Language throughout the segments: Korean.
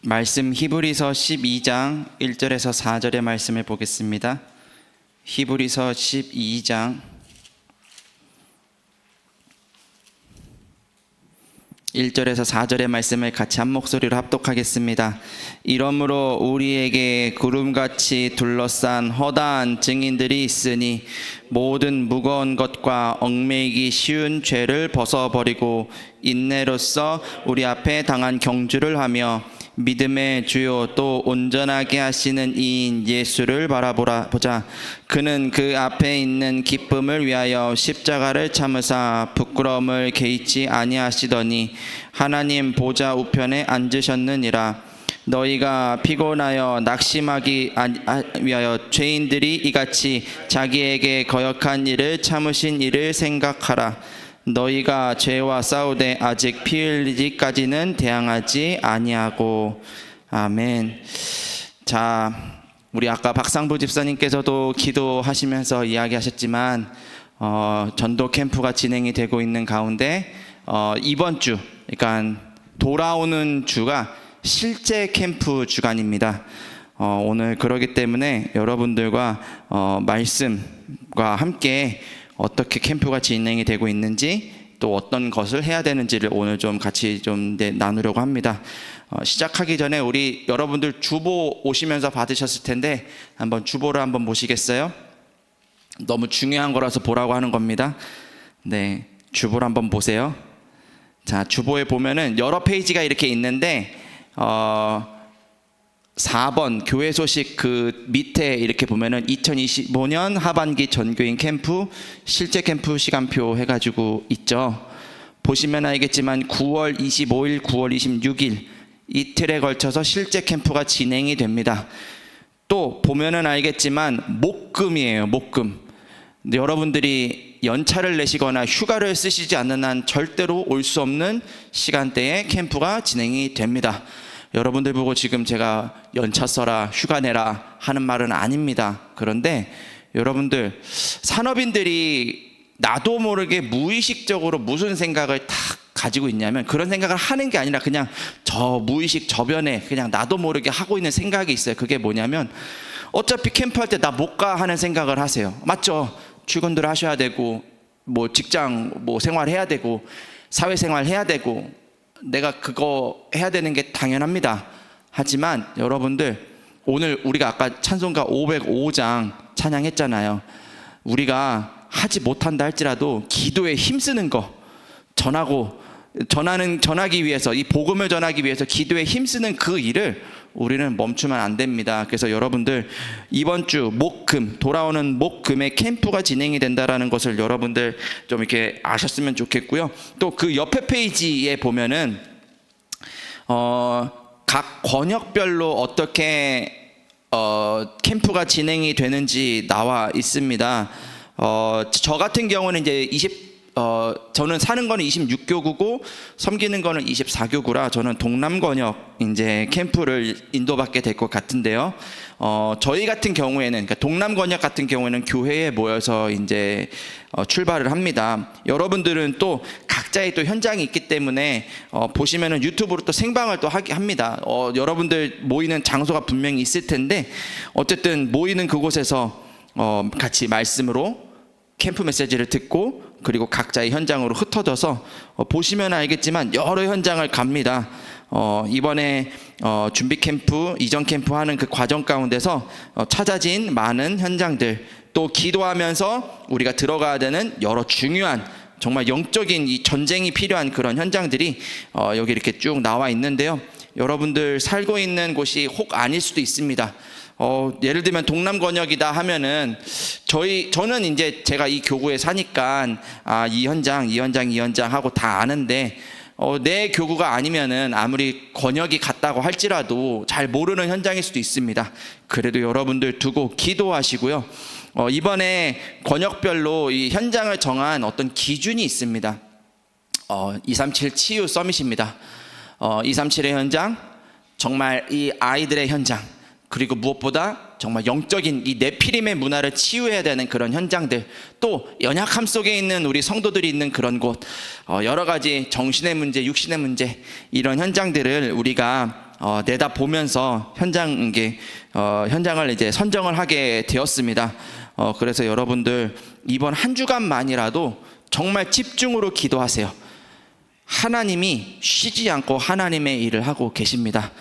말씀 히브리서 12장 1절에서 4절의 말씀을 보겠습니다. 히브리서 12장 1절에서 4절의 말씀을 같이 한 목소리로 합독하겠습니다. 이러므로 우리에게 구름같이 둘러싼 허다한 증인들이 있으니 모든 무거운 것과 얽매이기 쉬운 죄를 벗어버리고 인내로써 우리 앞에 당한 경주를 하며 믿음의 주요 또 온전하게 하시는 이인 예수를 바라보자. 그는 그 앞에 있는 기쁨을 위하여 십자가를 참으사 부끄러움을 개의치 아니하시더니 하나님 보좌 우편에 앉으셨느니라. 너희가 피곤하여 낙심하기 위하여 죄인들이 이같이 자기에게 거역한 일을 참으신 일을 생각하라. 너희가 죄와 싸우되 아직 피 흘리기까지는 대항하지 아니하고. 아멘. 자, 우리 아까 박상부 집사님께서도 기도하시면서 이야기하셨지만 전도 캠프가 진행이 되고 있는 가운데 이번 주, 그러니까 돌아오는 주가 실제 캠프 주간입니다. 오늘 그러기 때문에 여러분들과 말씀과 함께 어떻게 캠프가 진행이 되고 있는지 또 어떤 것을 해야 되는지를 오늘 좀 같이 좀 나누려고 합니다. 시작하기 전에 우리 여러분들 주보 오시면서 받으셨을 텐데 한번 주보를 한번 보시겠어요? 너무 중요한 거라서 보라고 하는 겁니다. 네, 주보를 한번 보세요. 자, 주보에 보면은 여러 페이지가 이렇게 있는데 4번 교회 소식 그 밑에 이렇게 보면은 2025년 하반기 전교인 캠프 실제 캠프 시간표 해가지고 있죠. 보시면 알겠지만 9월 25일, 9월 26일 이틀에 걸쳐서 실제 캠프가 진행이 됩니다. 또 보면은 알겠지만 목금이에요. 목금. 여러분들이 연차를 내시거나 휴가를 쓰시지 않는 한 절대로 올 수 없는 시간대에 캠프가 진행이 됩니다. 여러분들 보고 지금 제가 연차 써라, 휴가 내라 하는 말은 아닙니다. 그런데 여러분들, 산업인들이 나도 모르게 무의식적으로 무슨 생각을 딱 가지고 있냐면 그런 생각을 하는 게 아니라 그냥 저 무의식 저변에 그냥 나도 모르게 하고 있는 생각이 있어요. 그게 뭐냐면 어차피 캠프할 때 나 못 가 하는 생각을 하세요. 맞죠? 출근들 하셔야 되고 뭐 직장 뭐 생활해야 되고 사회생활 해야 되고 내가 그거 해야 되는 게 당연합니다. 하지만 여러분들, 오늘 우리가 아까 찬송가 505장 찬양했잖아요. 우리가 하지 못한다 할지라도 기도에 힘쓰는 거 전하기 위해서, 이 복음을 전하기 위해서 기도에 힘쓰는 그 일을 우리는 멈추면 안 됩니다. 그래서 여러분들, 이번 주 목금, 돌아오는 목금에 캠프가 진행이 된다라는 것을 여러분들 좀 이렇게 아셨으면 좋겠고요. 또 그 옆에 페이지에 보면은 각 권역별로 어떻게 캠프가 진행이 되는지 나와 있습니다. 저 같은 경우는 이제 저는 사는 거는 26교구고 섬기는 거는 24교구라 저는 동남권역 이제 캠프를 인도받게 될 것 같은데요. 저희 같은 경우에는, 그러니까 동남권역 같은 경우에는 교회에 모여서 이제 출발을 합니다. 여러분들은 또 각자의 또 현장이 있기 때문에 보시면은 유튜브로 또 생방을 또 합니다. 여러분들 모이는 장소가 분명히 있을 텐데 어쨌든 모이는 그곳에서 같이 말씀으로 캠프 메시지를 듣고 그리고 각자의 현장으로 흩어져서 보시면 알겠지만 여러 현장을 갑니다. 이번에 준비 캠프, 이전 캠프 하는 그 과정 가운데서 찾아진 많은 현장들, 또 기도하면서 우리가 들어가야 되는 여러 중요한 정말 영적인 이 전쟁이 필요한 그런 현장들이 여기 이렇게 쭉 나와 있는데요. 여러분들 살고 있는 곳이 혹 아닐 수도 있습니다. 예를 들면 동남권역이다 하면은 저는 이제 제가 이 교구에 사니까 이 현장 하고 다 아는데 내 교구가 아니면은 아무리 권역이 같다고 할지라도 잘 모르는 현장일 수도 있습니다. 그래도 여러분들 두고 기도하시고요. 이번에 권역별로 이 현장을 정한 어떤 기준이 있습니다. 237 치유 서밋입니다. 237의 현장, 정말 이 아이들의 현장, 그리고 무엇보다 정말 영적인 이 네피림의 문화를 치유해야 되는 그런 현장들, 또 연약함 속에 있는 우리 성도들이 있는 그런 곳, 여러 가지 정신의 문제, 육신의 문제, 이런 현장들을 우리가 내다 보면서 현장을 이제 선정을 하게 되었습니다. 그래서 여러분들 이번 한 주간만이라도 정말 집중으로 기도하세요. 하나님이 쉬지 않고 하나님의 일을 하고 계십니다.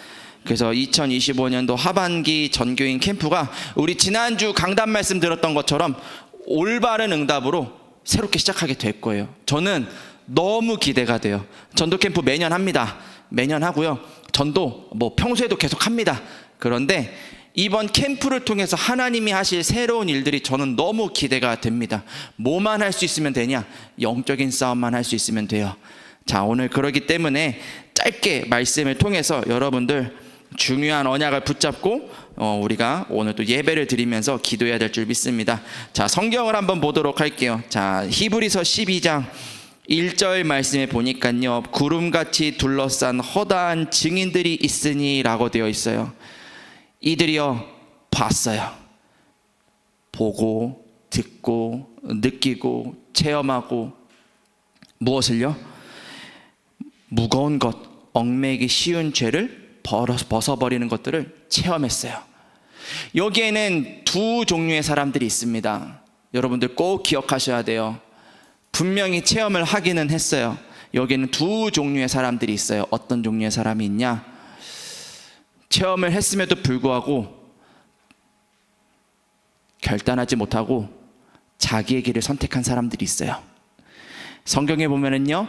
그래서 2025년도 하반기 전교인 캠프가 우리 지난주 강단 말씀 들었던 것처럼 올바른 응답으로 새롭게 시작하게 될 거예요. 저는 너무 기대가 돼요. 전도 캠프 매년 합니다. 매년 하고요. 전도 평소에도 계속 합니다. 그런데 이번 캠프를 통해서 하나님이 하실 새로운 일들이 저는 너무 기대가 됩니다. 뭐만 할 수 있으면 되냐? 영적인 싸움만 할 수 있으면 돼요. 자, 오늘 그러기 때문에 짧게 말씀을 통해서 여러분들 중요한 언약을 붙잡고 우리가 오늘 또 예배를 드리면서 기도해야 될 줄 믿습니다. 자, 성경을 한번 보도록 할게요. 자, 히브리서 12장 1절 말씀에 보니까요, 구름같이 둘러싼 허다한 증인들이 있으니 라고 되어 있어요. 이들이요 봤어요. 보고 듣고 느끼고 체험하고 무엇을요? 무거운 것, 얽매이기 쉬운 죄를 벗어버리는 것들을 체험했어요. 여기에는 두 종류의 사람들이 있습니다. 여러분들 꼭 기억하셔야 돼요. 분명히 체험을 하기는 했어요. 여기에는 두 종류의 사람들이 있어요. 어떤 종류의 사람이 있냐? 체험을 했음에도 불구하고 결단하지 못하고 자기의 길을 선택한 사람들이 있어요. 성경에 보면은요,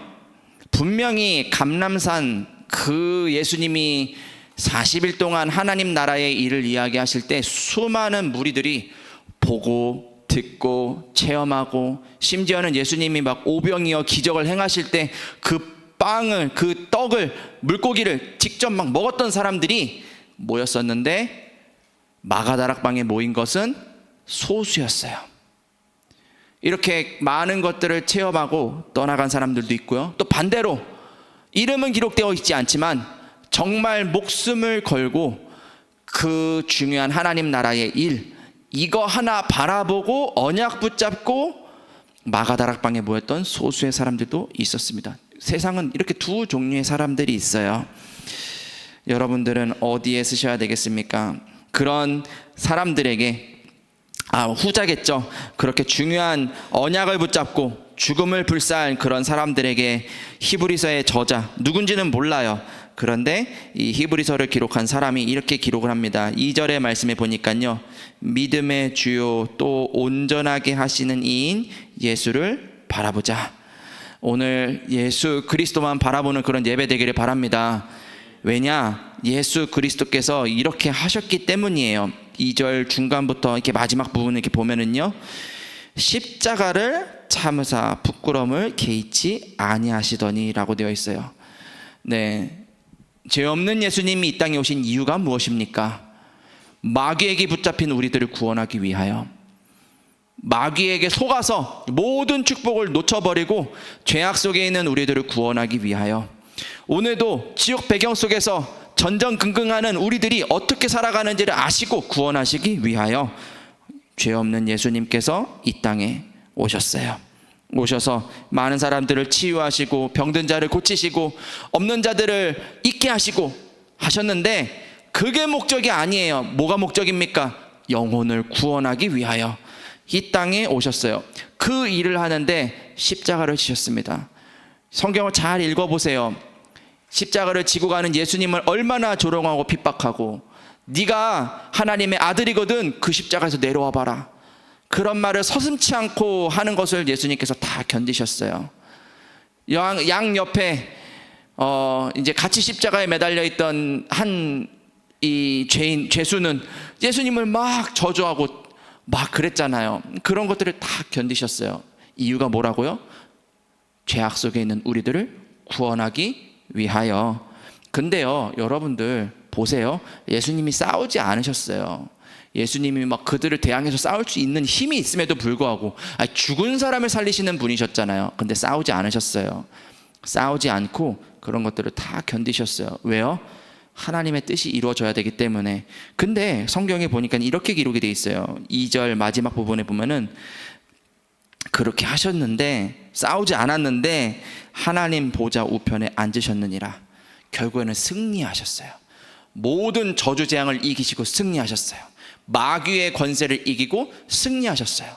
분명히 감람산 그 예수님이 40일 동안 하나님 나라의 일을 이야기하실 때 수많은 무리들이 보고 듣고 체험하고, 심지어는 예수님이 막 오병이어 기적을 행하실 때 그 빵을, 그 떡을, 물고기를 직접 막 먹었던 사람들이 모였었는데 마가다락방에 모인 것은 소수였어요. 이렇게 많은 것들을 체험하고 떠나간 사람들도 있고요. 또 반대로 이름은 기록되어 있지 않지만 정말 목숨을 걸고 그 중요한 하나님 나라의 일, 이거 하나 바라보고 언약 붙잡고 마가다락방에 모였던 소수의 사람들도 있었습니다. 세상은 이렇게 두 종류의 사람들이 있어요. 여러분들은 어디에 쓰셔야 되겠습니까? 그런 사람들에게, 후자겠죠. 그렇게 중요한 언약을 붙잡고 죽음을 불사한 그런 사람들에게 히브리서의 저자, 누군지는 몰라요. 그런데 이 히브리서를 기록한 사람이 이렇게 기록을 합니다. 2절의 말씀에 보니까요, 믿음의 주요 또 온전하게 하시는 이인 예수를 바라보자. 오늘 예수 그리스도만 바라보는 그런 예배 되기를 바랍니다. 왜냐? 예수 그리스도께서 이렇게 하셨기 때문이에요. 2절 중간부터 이렇게 마지막 부분을 이렇게 보면은요, 십자가를 참으사 부끄러움을 개의치 아니하시더니 라고 되어 있어요. 네, 죄 없는 예수님이 이 땅에 오신 이유가 무엇입니까? 마귀에게 붙잡힌 우리들을 구원하기 위하여, 마귀에게 속아서 모든 축복을 놓쳐버리고 죄악 속에 있는 우리들을 구원하기 위하여, 오늘도 지옥 배경 속에서 전전긍긍하는 우리들이 어떻게 살아가는지를 아시고 구원하시기 위하여 죄 없는 예수님께서 이 땅에 오셨어요. 오셔서 많은 사람들을 치유하시고 병든 자를 고치시고 없는 자들을 있게 하시고 하셨는데 그게 목적이 아니에요. 뭐가 목적입니까? 영혼을 구원하기 위하여 이 땅에 오셨어요. 그 일을 하는데 십자가를 지셨습니다. 성경을 잘 읽어보세요. 십자가를 지고 가는 예수님을 얼마나 조롱하고 핍박하고, 네가 하나님의 아들이거든 그 십자가에서 내려와 봐라, 그런 말을 서슴지 않고 하는 것을 예수님께서 다 견디셨어요. 양 옆에 이제 같이 십자가에 매달려 있던 이 죄수는 예수님을 막 저주하고 막 그랬잖아요. 그런 것들을 다 견디셨어요. 이유가 뭐라고요? 죄악 속에 있는 우리들을 구원하기 위하여. 근데요, 여러분들 보세요. 예수님이 싸우지 않으셨어요. 예수님이 막 그들을 대항해서 싸울 수 있는 힘이 있음에도 불구하고, 죽은 사람을 살리시는 분이셨잖아요. 근데 싸우지 않으셨어요. 싸우지 않고 그런 것들을 다 견디셨어요. 왜요? 하나님의 뜻이 이루어져야 되기 때문에. 근데 성경에 보니까 이렇게 기록이 되어 있어요. 2절 마지막 부분에 보면은 그렇게 하셨는데, 싸우지 않았는데 하나님 보좌 우편에 앉으셨느니라. 결국에는 승리하셨어요. 모든 저주 재앙을 이기시고 승리하셨어요. 마귀의 권세를 이기고 승리하셨어요.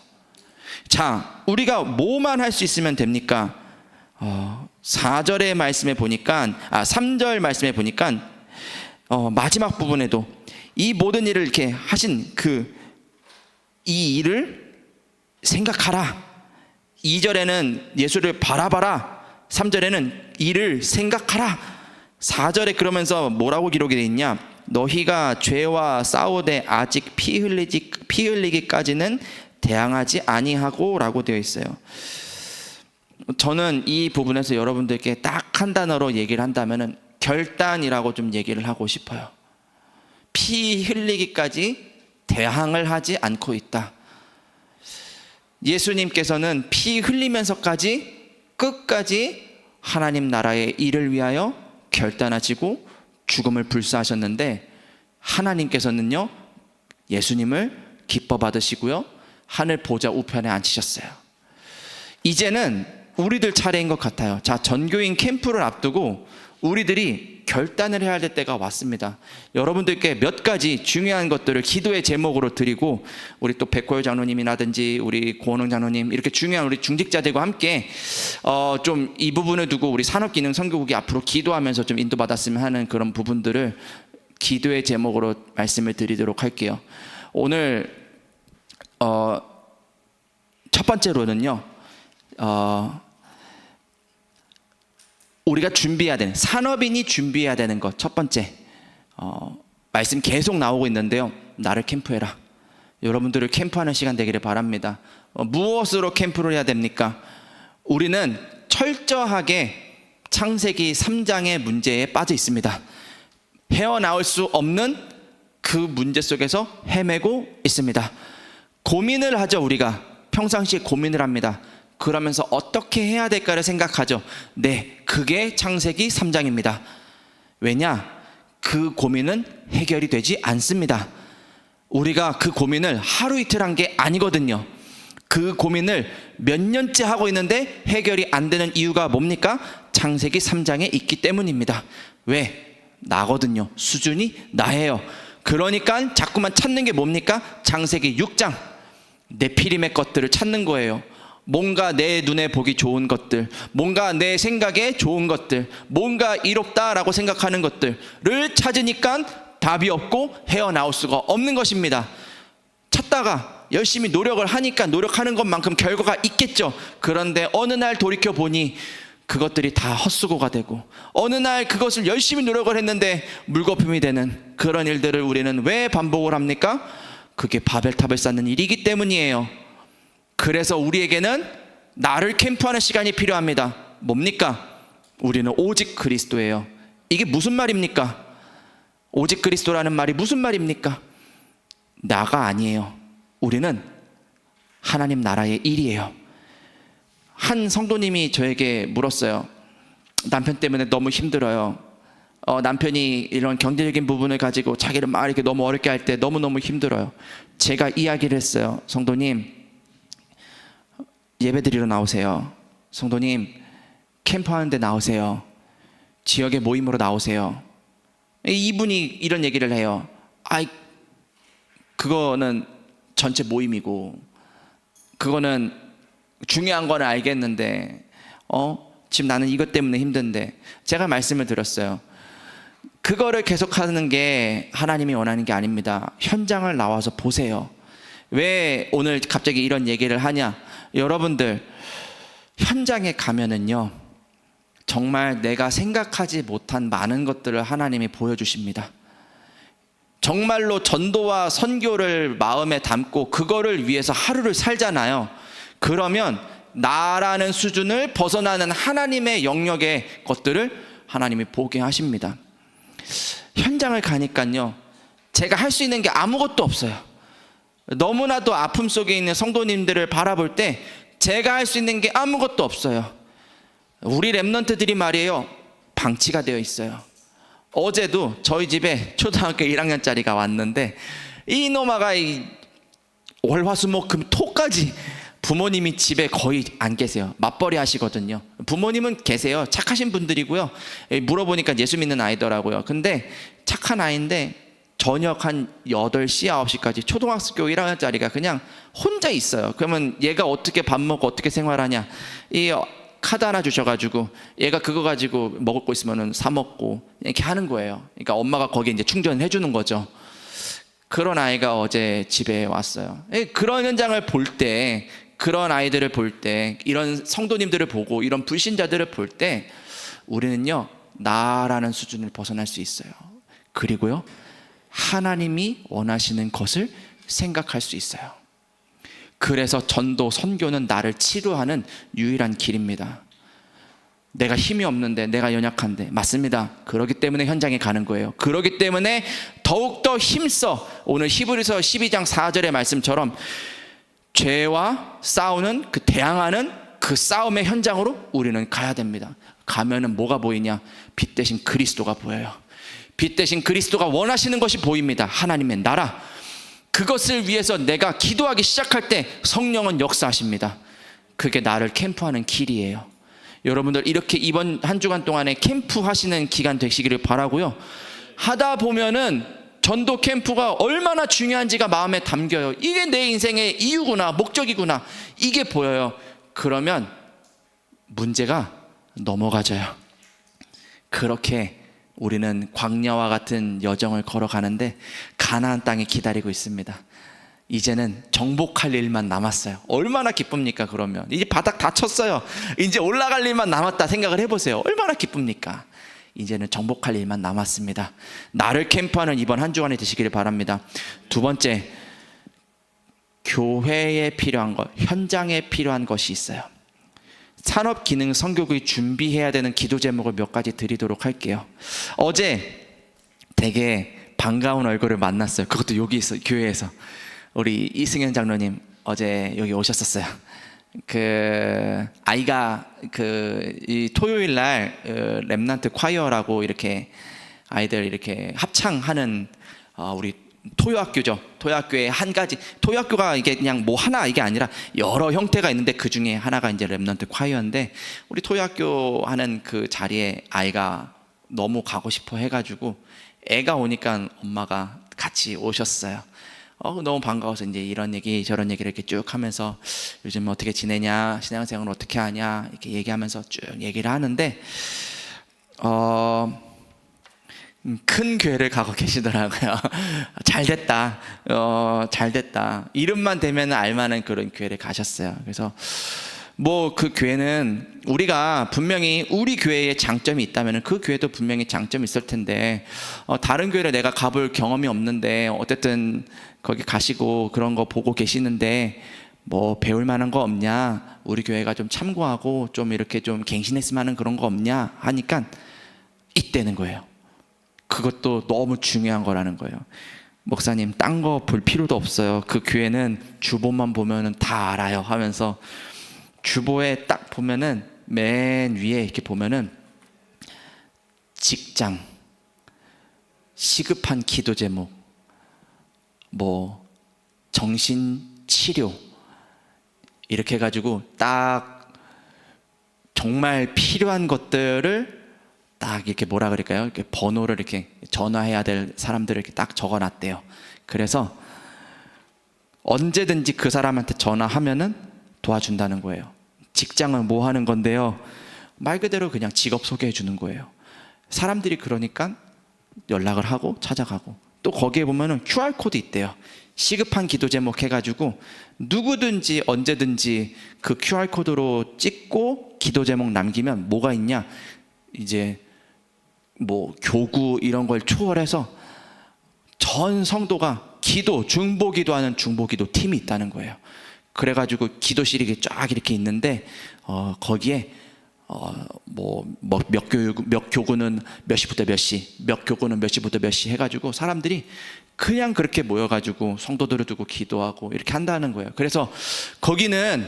자, 우리가 뭐만 할 수 있으면 됩니까? 4절의 말씀에 보니까 3절 말씀에 보니까 마지막 부분에도 이 모든 일을 이렇게 하신 이 일을 생각하라. 2절에는 예수를 바라봐라. 3절에는 이를 생각하라. 4절에 그러면서 뭐라고 기록이 되어 있냐? 너희가 죄와 싸우되 아직 피 흘리기까지는 대항하지 아니하고 라고 되어 있어요. 저는 이 부분에서 여러분들께 딱 한 단어로 얘기를 한다면 결단이라고 좀 얘기를 하고 싶어요. 피 흘리기까지 대항을 하지 않고 있다. 예수님께서는 피 흘리면서까지 끝까지 하나님 나라의 일을 위하여 결단하시고 죽음을 불사하셨는데, 하나님께서는요 예수님을 기뻐 받으시고요 하늘 보좌 우편에 앉히셨어요. 이제는 우리들 차례인 것 같아요. 자, 전교인 캠프를 앞두고 우리들이 결단을 해야 될 때가 왔습니다. 여러분들께 몇 가지 중요한 것들을 기도의 제목으로 드리고, 우리 또 백호열 장로님이라든지 우리 고원웅 장로님, 이렇게 중요한 우리 중직자들과 함께 좀 이 부분을 두고 우리 산업기능 선교국이 앞으로 기도하면서 좀 인도받았으면 하는 그런 부분들을 기도의 제목으로 말씀을 드리도록 할게요. 오늘 첫 번째로는요, 우리가 준비해야 되는, 산업인이 준비해야 되는 것, 첫 번째, 말씀 계속 나오고 있는데요, 나를 캠프해라. 여러분들을 캠프하는 시간 되기를 바랍니다. 무엇으로 캠프를 해야 됩니까? 우리는 철저하게 창세기 3장의 문제에 빠져 있습니다. 헤어나올 수 없는 그 문제 속에서 헤매고 있습니다. 고민을 하죠. 우리가 평상시에 고민을 합니다. 그러면서 어떻게 해야 될까를 생각하죠. 네, 그게 창세기 3장입니다. 왜냐? 그 고민은 해결이 되지 않습니다. 우리가 그 고민을 하루 이틀 한 게 아니거든요. 그 고민을 몇 년째 하고 있는데 해결이 안 되는 이유가 뭡니까? 창세기 3장에 있기 때문입니다. 왜? 나거든요. 수준이 나예요. 그러니까 자꾸만 찾는 게 뭡니까? 창세기 6장, 네피림의 것들을 찾는 거예요. 뭔가 내 눈에 보기 좋은 것들, 뭔가 내 생각에 좋은 것들, 뭔가 이롭다라고 생각하는 것들을 찾으니까 답이 없고 헤어나올 수가 없는 것입니다. 찾다가 열심히 노력을 하니까 노력하는 것만큼 결과가 있겠죠. 그런데 어느 날 돌이켜 보니 그것들이 다 헛수고가 되고, 어느 날 그것을 열심히 노력을 했는데 물거품이 되는 그런 일들을 우리는 왜 반복을 합니까? 그게 바벨탑을 쌓는 일이기 때문이에요. 그래서 우리에게는 나를 캠프하는 시간이 필요합니다. 뭡니까? 우리는 오직 그리스도예요. 이게 무슨 말입니까? 오직 그리스도라는 말이 무슨 말입니까? 나가 아니에요. 우리는 하나님 나라의 일이에요. 한 성도님이 저에게 물었어요. 남편 때문에 너무 힘들어요. 남편이 이런 경제적인 부분을 가지고 자기를 막 이렇게 너무 어렵게 할 때 너무너무 힘들어요. 제가 이야기를 했어요. 성도님, 예배드리러 나오세요. 성도님, 캠프하는데 나오세요. 지역의 모임으로 나오세요. 이분이 이런 얘기를 해요. 그거는 전체 모임이고, 그거는 중요한 건 알겠는데 지금 나는 이것 때문에 힘든데. 제가 말씀을 드렸어요. 그거를 계속하는 게 하나님이 원하는 게 아닙니다. 현장을 나와서 보세요. 왜 오늘 갑자기 이런 얘기를 하냐? 여러분들, 현장에 가면은요, 정말 내가 생각하지 못한 많은 것들을 하나님이 보여주십니다. 정말로 전도와 선교를 마음에 담고 그거를 위해서 하루를 살잖아요. 그러면 나라는 수준을 벗어나는 하나님의 영역의 것들을 하나님이 보게 하십니다. 현장을 가니까요, 제가 할 수 있는 게 아무것도 없어요. 너무나도 아픔 속에 있는 성도님들을 바라볼 때 제가 할 수 있는 게 아무것도 없어요. 우리 랩런트들이 말이에요, 방치가 되어 있어요. 어제도 저희 집에 초등학교 1학년짜리가 왔는데, 이놈아가 월화수목금 토까지 부모님이 집에 거의 안 계세요. 맞벌이 하시거든요. 부모님은 계세요. 착하신 분들이고요. 물어보니까 예수 믿는 아이더라고요. 근데 착한 아이인데 저녁 한 8시, 9시까지 초등학교 1학년짜리가 그냥 혼자 있어요. 그러면 얘가 어떻게 밥 먹고 어떻게 생활하냐, 이 카드 하나 주셔가지고 얘가 그거 가지고 먹을 거 있으면 사 먹고 이렇게 하는 거예요. 그러니까 엄마가 거기에 이제 충전해 주는 거죠. 그런 아이가 어제 집에 왔어요. 그런 현장을 볼 때, 그런 아이들을 볼 때, 이런 성도님들을 보고 이런 불신자들을 볼 때 우리는요, 나라는 수준을 벗어날 수 있어요. 그리고요, 하나님이 원하시는 것을 생각할 수 있어요. 그래서 전도, 선교는 나를 치료하는 유일한 길입니다. 내가 힘이 없는데, 내가 연약한데, 맞습니다. 그렇기 때문에 현장에 가는 거예요. 그렇기 때문에 더욱더 힘써 오늘 히브리서 12장 4절의 말씀처럼 죄와 싸우는, 그 대항하는 그 싸움의 현장으로 우리는 가야 됩니다. 가면은 뭐가 보이냐? 빛 대신 그리스도가 보여요. 빛 대신 그리스도가 원하시는 것이 보입니다. 하나님의 나라. 그것을 위해서 내가 기도하기 시작할 때 성령은 역사하십니다. 그게 나를 캠프하는 길이에요. 여러분들 이렇게 이번 한 주간 동안에 캠프 하시는 기간 되시기를 바라고요. 하다 보면은 전도 캠프가 얼마나 중요한지가 마음에 담겨요. 이게 내 인생의 이유구나, 목적이구나, 이게 보여요. 그러면 문제가 넘어가져요. 그렇게 우리는 광야와 같은 여정을 걸어가는데 가나안 땅이 기다리고 있습니다. 이제는 정복할 일만 남았어요. 얼마나 기쁩니까? 그러면 이제 바닥 다 쳤어요. 이제 올라갈 일만 남았다 생각을 해보세요. 얼마나 기쁩니까? 이제는 정복할 일만 남았습니다. 나를 캠프하는 이번 한 주간이 되시기를 바랍니다. 두 번째, 교회에 필요한 것, 현장에 필요한 것이 있어요. 산업기능 선교국이 준비해야 되는 기도 제목을 몇 가지 드리도록 할게요. 어제 되게 반가운 얼굴을 만났어요. 그것도 여기 있어, 교회에서. 우리 이승현 장로님 어제 여기 오셨었어요. 그 아이가 이 토요일 날 렘넌트 콰이어라고 이렇게 아이들 이렇게 합창하는 우리 토요학교죠. 토요학교의 한 가지, 토요학교가 이게 그냥 뭐 하나 이게 아니라 여러 형태가 있는데 그 중에 하나가 이제 렘넌트 콰이어인데, 우리 토요학교 하는 그 자리에 아이가 너무 가고 싶어 해가지고 애가 오니까 엄마가 같이 오셨어요. 너무 반가워서 이제 이런 얘기 저런 얘기를 이렇게 쭉 하면서 요즘 어떻게 지내냐, 신앙생활 어떻게 하냐 이렇게 얘기하면서 쭉 얘기를 하는데 큰 교회를 가고 계시더라고요. 잘 됐다. 잘 됐다. 이름만 대면 알만한 그런 교회를 가셨어요. 그래서 뭐 그 교회는 우리가 분명히 우리 교회에 장점이 있다면 그 교회도 분명히 장점이 있을 텐데 다른 교회를 내가 가볼 경험이 없는데 어쨌든 거기 가시고 그런 거 보고 계시는데 뭐 배울 만한 거 없냐, 우리 교회가 좀 참고하고 좀 이렇게 좀 갱신했으면 하는 그런 거 없냐 하니까 있다는 거예요. 그것도 너무 중요한 거라는 거예요. 목사님 딴 거 볼 필요도 없어요. 그 교회는 주보만 보면은 다 알아요 하면서 주보에 딱 보면은 맨 위에 이렇게 보면은 직장, 시급한 기도 제목, 뭐 정신치료 이렇게 해가지고 딱 정말 필요한 것들을 딱 이렇게 뭐라 그럴까요? 이렇게 번호를 이렇게 전화해야 될 사람들을 이렇게 딱 적어놨대요. 그래서 언제든지 그 사람한테 전화하면은 도와준다는 거예요. 직장은 뭐 하는 건데요? 말 그대로 그냥 직업 소개해 주는 거예요. 사람들이 그러니까 연락을 하고 찾아가고, 또 거기에 보면은 QR코드 있대요. 시급한 기도 제목 해가지고 누구든지 언제든지 그 QR코드로 찍고 기도 제목 남기면 뭐가 있냐, 이제 뭐 교구 이런 걸 초월해서 전 성도가 기도, 중보기도하는 중보기도 팀이 있다는 거예요. 그래가지고 기도실이 쫙 이렇게 있는데 거기에 몇 교구는 몇 시부터 몇 시, 몇 교구는 몇 시부터 몇 시 해가지고 사람들이 그냥 그렇게 모여가지고 성도들을 두고 기도하고 이렇게 한다는 거예요. 그래서 거기는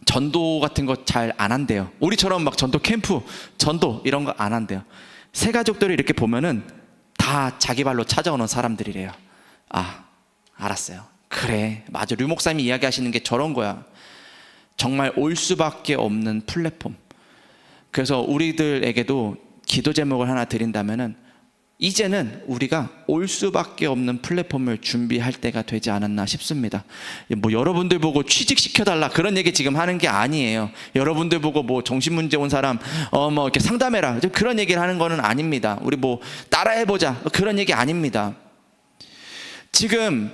전도 같은 거 잘 안 한대요. 우리처럼 막 전도 캠프, 전도 이런 거 안 한대요. 새 가족들을 이렇게 보면은 다 자기 발로 찾아오는 사람들이래요. 아, 알았어요. 그래, 맞아. 류 목사님이 이야기하시는 게 저런 거야. 정말 올 수밖에 없는 플랫폼. 그래서 우리들에게도 기도 제목을 하나 드린다면은 이제는 우리가 올 수밖에 없는 플랫폼을 준비할 때가 되지 않았나 싶습니다. 뭐 여러분들 보고 취직시켜달라 그런 얘기 지금 하는 게 아니에요. 여러분들 보고 뭐 정신문제 온 사람 뭐 이렇게 상담해라 그런 얘기를 하는 거는 아닙니다. 우리 뭐 따라해보자 그런 얘기 아닙니다. 지금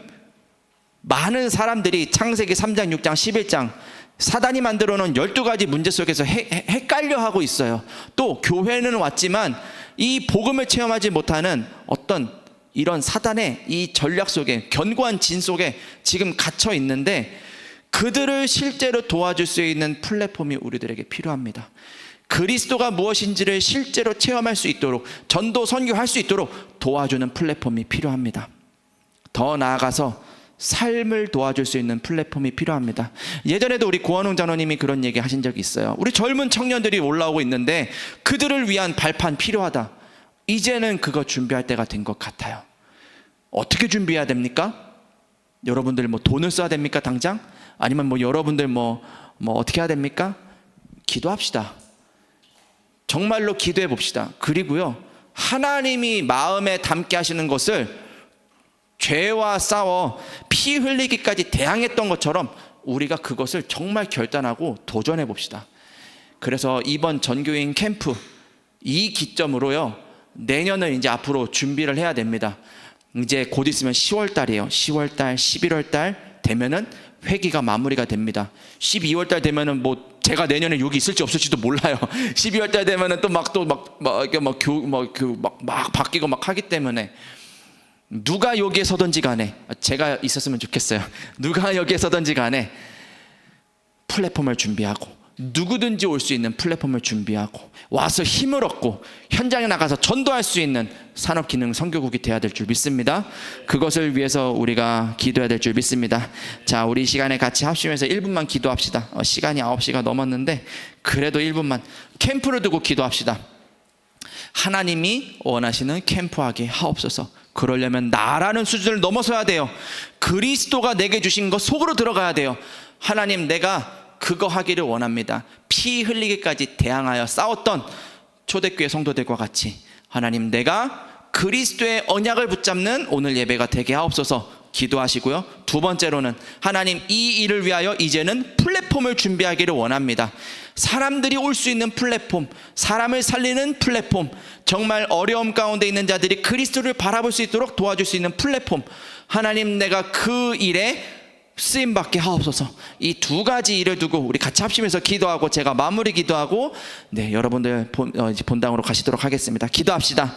많은 사람들이 창세기 3장, 6장, 11장 사단이 만들어 놓은 12가지 문제 속에서 헷갈려 하고 있어요. 또 교회는 왔지만 이 복음을 체험하지 못하는 어떤 이런 사단의 이 전략 속에, 견고한 진 속에 지금 갇혀 있는데, 그들을 실제로 도와줄 수 있는 플랫폼이 우리들에게 필요합니다. 그리스도가 무엇인지를 실제로 체험할 수 있도록, 전도 선교할 수 있도록 도와주는 플랫폼이 필요합니다. 더 나아가서 삶을 도와줄 수 있는 플랫폼이 필요합니다. 예전에도 우리 고원웅 장로님이 그런 얘기 하신 적이 있어요. 우리 젊은 청년들이 올라오고 있는데 그들을 위한 발판 필요하다. 이제는 그거 준비할 때가 된 것 같아요. 어떻게 준비해야 됩니까? 여러분들 뭐 돈을 써야 됩니까 당장? 아니면 뭐 여러분들 뭐 어떻게 해야 됩니까? 기도합시다. 정말로 기도해 봅시다. 그리고요, 하나님이 마음에 담게 하시는 것을 죄와 싸워 피 흘리기까지 대항했던 것처럼 우리가 그것을 정말 결단하고 도전해 봅시다. 그래서 이번 전교인 캠프 이 기점으로요, 내년을 이제 앞으로 준비를 해야 됩니다. 이제 곧 있으면 10월 달이에요. 10월 달, 11월 달 되면은 회기가 마무리가 됩니다. 12월 달 되면은 뭐 제가 내년에 여기 있을지 없을지도 몰라요. 12월 달 되면은 또 막 바뀌고 막 하기 때문에 누가 여기에 서든지 간에, 제가 있었으면 좋겠어요. 누가 여기에 서든지 간에 플랫폼을 준비하고, 누구든지 올 수 있는 플랫폼을 준비하고 와서 힘을 얻고 현장에 나가서 전도할 수 있는 산업기능 선교국이 되어야 될 줄 믿습니다. 그것을 위해서 우리가 기도해야 될 줄 믿습니다. 자, 우리 이 시간에 같이 합심해서 1분만 기도합시다. 시간이 9시가 넘었는데 그래도 1분만 캠프를 두고 기도합시다. 하나님이 원하시는 캠프하게 하옵소서. 그러려면 나라는 수준을 넘어서야 돼요. 그리스도가 내게 주신 것 속으로 들어가야 돼요. 하나님, 내가 그거 하기를 원합니다. 피 흘리기까지 대항하여 싸웠던 초대교회 성도들과 같이 하나님, 내가 그리스도의 언약을 붙잡는 오늘 예배가 되게 하옵소서 기도하시고요. 두 번째로는 하나님, 이 일을 위하여 이제는 플랫폼을 준비하기를 원합니다. 사람들이 올 수 있는 플랫폼, 사람을 살리는 플랫폼, 정말 어려움 가운데 있는 자들이 그리스도를 바라볼 수 있도록 도와줄 수 있는 플랫폼, 하나님, 내가 그 일에 쓰임받게 하옵소서. 이 두 가지 일을 두고 우리 같이 합심해서 기도하고 제가 마무리 기도하고 여러분들 본당으로 가시도록 하겠습니다. 기도합시다.